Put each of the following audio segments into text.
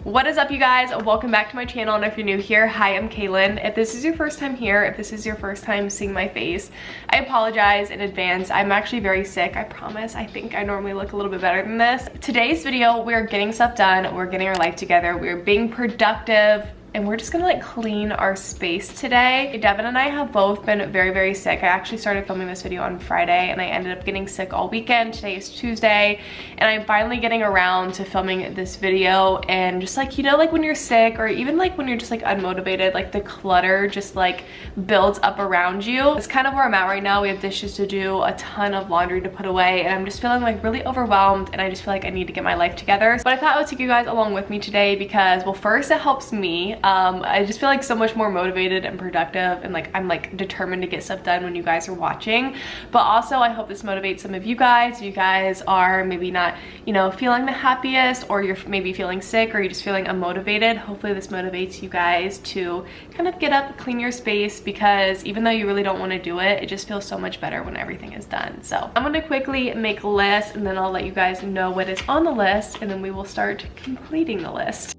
What is up, you guys? Welcome back to my channel, and if you're new here, hi, I'm Kaylin. If this is your first time here, if this is your first time seeing my face, I apologize in advance. I'm actually very sick, I promise. I think I normally look a little bit better than this. Today's video, we're getting stuff done, we're getting our life together, we're being productive, and we're just gonna like clean our space today. Devin and I have both been very sick. I actually started filming this video on Friday and I ended up getting sick all weekend. Today is Tuesday and I'm finally getting around to filming this video. And just like, you know, like when you're sick or even like when you're just like unmotivated, like the clutter just like builds up around you. It's kind of where I'm at right now. We have dishes to do, a ton of laundry to put away, and I'm just feeling like really overwhelmed, and I just feel like I need to get my life together. But I thought I would take you guys along with me today because, well, first it helps me. I just feel like so much more motivated and productive, and like I'm like determined to get stuff done when you guys are watching. But also I hope this motivates some of you guys. If you guys are maybe not, you know, feeling the happiest, or you're maybe feeling sick, or you're just feeling unmotivated, hopefully this motivates you guys to kind of get up, clean your space, because even though you really don't want to do it, it just feels so much better when everything is done. So I'm gonna quickly make a list and then I'll let you guys know what is on the list, and then we will start completing the list.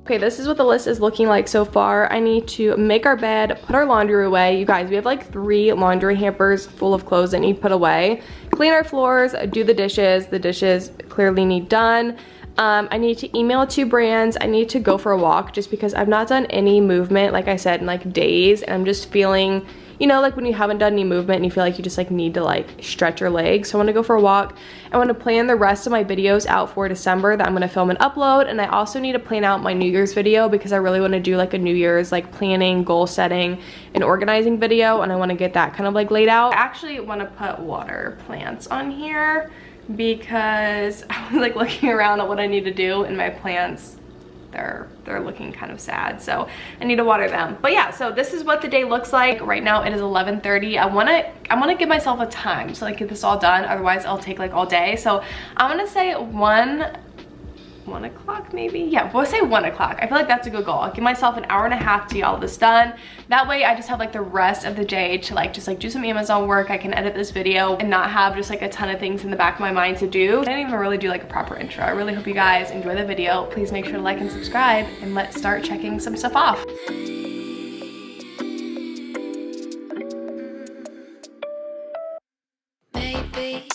Okay, this is what the list is looking like so far. I need to make our bed, put our laundry away. You guys, we have like 3 laundry hampers full of clothes that need put away. Clean our floors, do the dishes. The dishes clearly need done. I need to email 2 brands. I need to go for a walk just because I've not done any movement, like I said, in like days. And I'm just feeling, you know, like when you haven't done any movement and you feel like you just like need to like stretch your legs. So I want to go for a walk. I want to plan the rest of my videos out for December that I'm going to film and upload. And I also need to plan out my New Year's video because I really want to do like a New Year's like planning, goal setting, and organizing video. And I want to get that kind of like laid out. I actually want to put water plants on here because I was like looking around at what I need to do, and my plants, they're looking kind of sad, so I need to water them. But yeah, so this is what the day looks like. Right now it is 11:30. I want to give myself a time so I get this all done, otherwise I'll take like all day. So I'm gonna say 1 o'clock maybe. Yeah, we'll say 1 o'clock. I feel like that's a good goal. I'll give myself an hour and a half to get all this done. That way I just have like the rest of the day to like just like do some Amazon work. I can edit this video and not have just like a ton of things in the back of my mind to do. I didn't even really do like a proper intro. I really hope you guys enjoy the video. Please make sure to like and subscribe, and let's start checking some stuff off. Maybe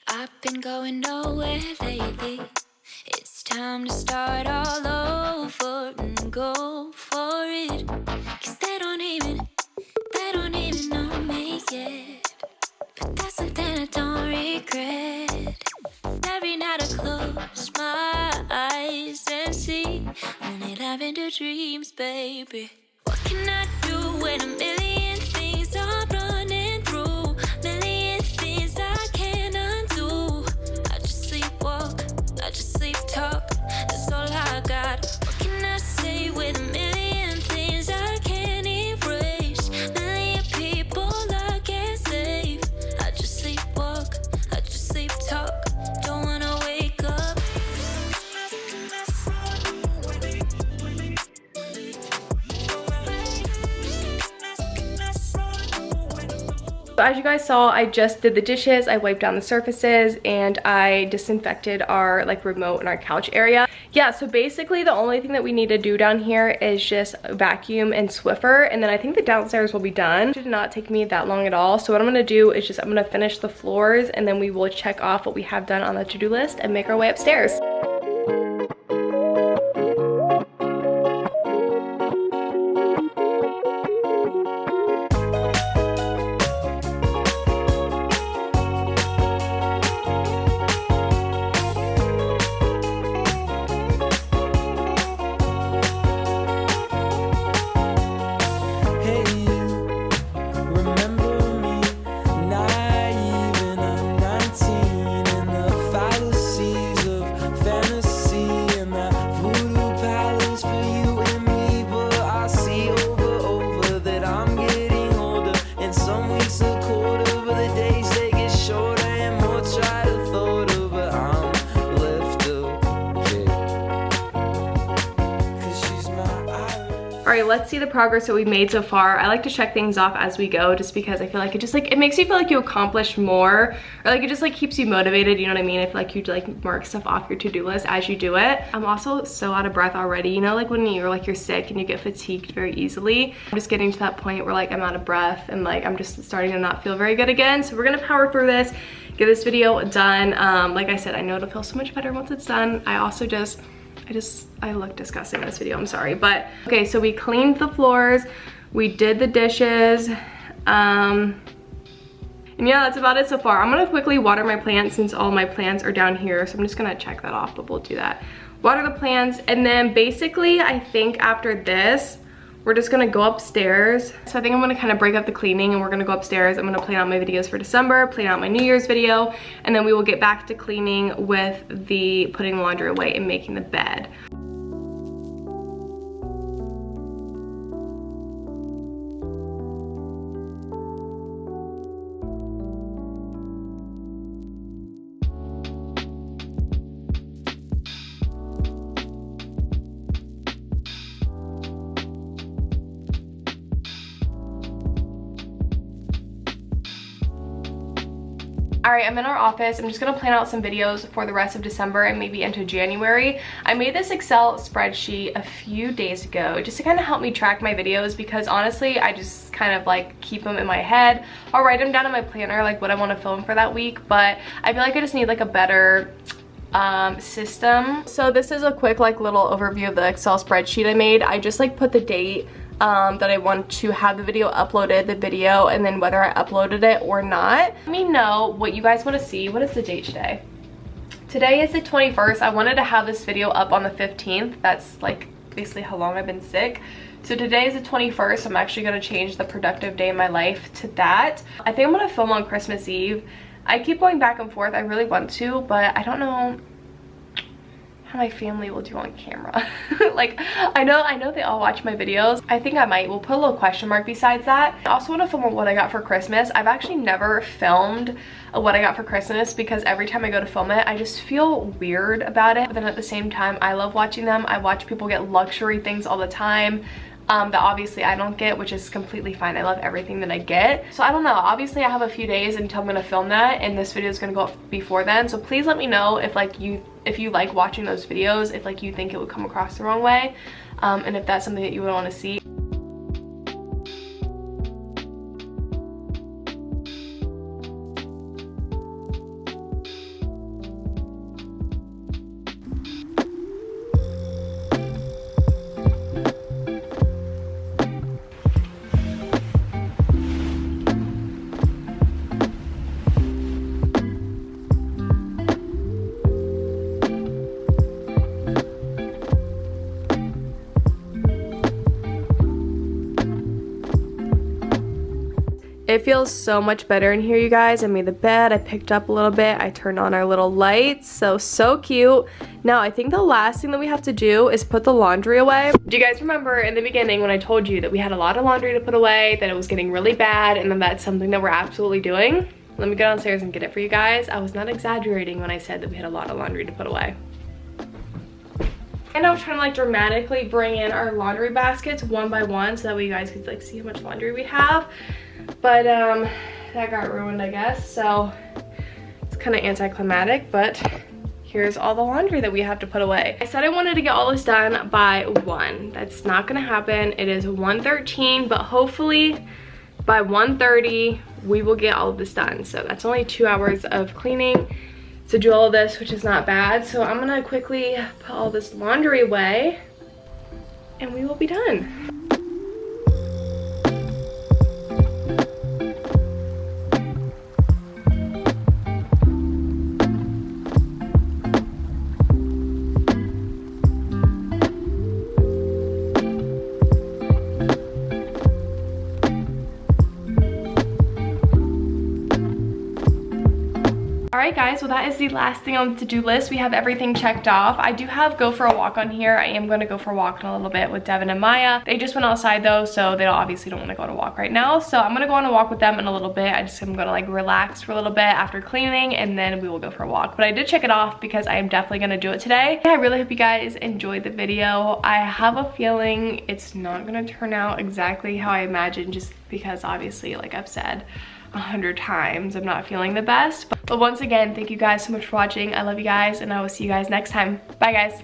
I've been going nowhere lately. It's time to start all over and go for it. 'Cause they don't even know me yet. But that's something I don't regret. Every night I close my eyes and see only lavender dreams, baby. What can I do when a million things are running through? Million things I can't undo. I just sleepwalk, I just sleep talk, that's all I got. What can I say with a million things I can't erase? Million people I can't save. I just sleepwalk, I just sleep talk, don't wanna wake up. So as you guys saw, I just did the dishes, I wiped down the surfaces, and I disinfected our like remote and our couch area. Yeah, so basically the only thing that we need to do down here is just vacuum and Swiffer, and then I think the downstairs will be done. It did not take me that long at all. So what I'm gonna do is I'm gonna finish the floors, and then we will check off what we have done on the to-do list and make our way upstairs. let's see the progress that we've made so far. I like to check things off as we go just because I feel like it makes you feel like you accomplished more, or like it just like keeps you motivated, you know what I mean? I feel like you like mark stuff off your to-do list as you do it. I'm also so out of breath already, you know, like when you're sick and you get fatigued very easily. I'm just getting to that point where like I'm out of breath and like I'm just starting to not feel very good again. So we're gonna power through this, get this video done. Like I said, I know it'll feel so much better once it's done. I look disgusting in this video, I'm sorry. But okay, so we cleaned the floors, we did the dishes, and yeah, that's about it so far. I'm gonna quickly water my plants since all my plants are down here, so I'm just gonna check that off, but we'll do that. Water the plants, and then basically I think after this, we're just gonna go upstairs. So I think I'm gonna kind of break up the cleaning and we're gonna go upstairs. I'm gonna plan out my videos for December, plan out my New Year's video, and then we will get back to cleaning with the putting the laundry away and making the bed. All right, I'm in our office. I'm just gonna plan out some videos for the rest of December and maybe into January. I made this Excel spreadsheet a few days ago just to kind of help me track my videos because honestly, I just kind of like keep them in my head. I'll write them down in my planner, like what I want to film for that week, but I feel like I just need like a better system. So this is a quick like little overview of the Excel spreadsheet I made. I just like put the date that I want to have the video uploaded, the video, and then whether I uploaded it or not. Let me know what you guys want to see. What is the date today? Today is the 21st. I wanted to have this video up on the 15th. That's like basically how long I've been sick. So today is the 21st. I'm actually going to change the productive day in my life to that. I think I'm going to film on Christmas Eve. I keep going back and forth. I really want to, but I don't know how my family will do on camera. Like, I know they all watch my videos. I think I might. We'll put a little question mark besides that. I also want to film what I got for Christmas. I've actually never filmed a what I got for Christmas because every time I go to film it, I just feel weird about it. But then at the same time, I love watching them. I watch people get luxury things all the time. That obviously I don't get, which is completely fine. I love everything that I get. So I don't know, obviously I have a few days until I'm gonna film that, and this video is gonna go up before then. So please let me know if like if you like watching those videos, if like you think it would come across the wrong way, and if that's something that you would want to see. It feels so much better in here, you guys. I made the bed, I picked up a little bit, I turned on our little lights, so cute. Now, I think the last thing that we have to do is put the laundry away. Do you guys remember in the beginning when I told you that we had a lot of laundry to put away, that it was getting really bad, and then that's something that we're absolutely doing? Let me go downstairs and get it for you guys. I was not exaggerating when I said that we had a lot of laundry to put away. And I was trying to like dramatically bring in our laundry baskets one by one so that way you guys could like see how much laundry we have. But that got ruined, I guess, so it's kind of anticlimactic, but here's all the laundry that we have to put away. I said I wanted to get all this done by 1. That's not gonna happen. It is 1:13, but hopefully by 1:30 we will get all of this done. So that's only 2 hours of cleaning to do all of this, which is not bad. So I'm gonna quickly put all this laundry away and we will be done. Alright guys, well that is the last thing on the to-do list. We have everything checked off. I do have go for a walk on here. I am going to go for a walk in a little bit with Devin and Maya. They just went outside though, so they obviously don't want to go on a walk right now. So I'm going to go on a walk with them in a little bit. I'm going to like relax for a little bit after cleaning, and then we will go for a walk. But I did check it off because I am definitely going to do it today. Yeah, I really hope you guys enjoyed the video. I have a feeling it's not going to turn out exactly how I imagined, just because obviously, like I've said 100 times, I'm not feeling the best. But once again, thank you guys so much for watching. I love you guys, and I will see you guys next time. Bye guys.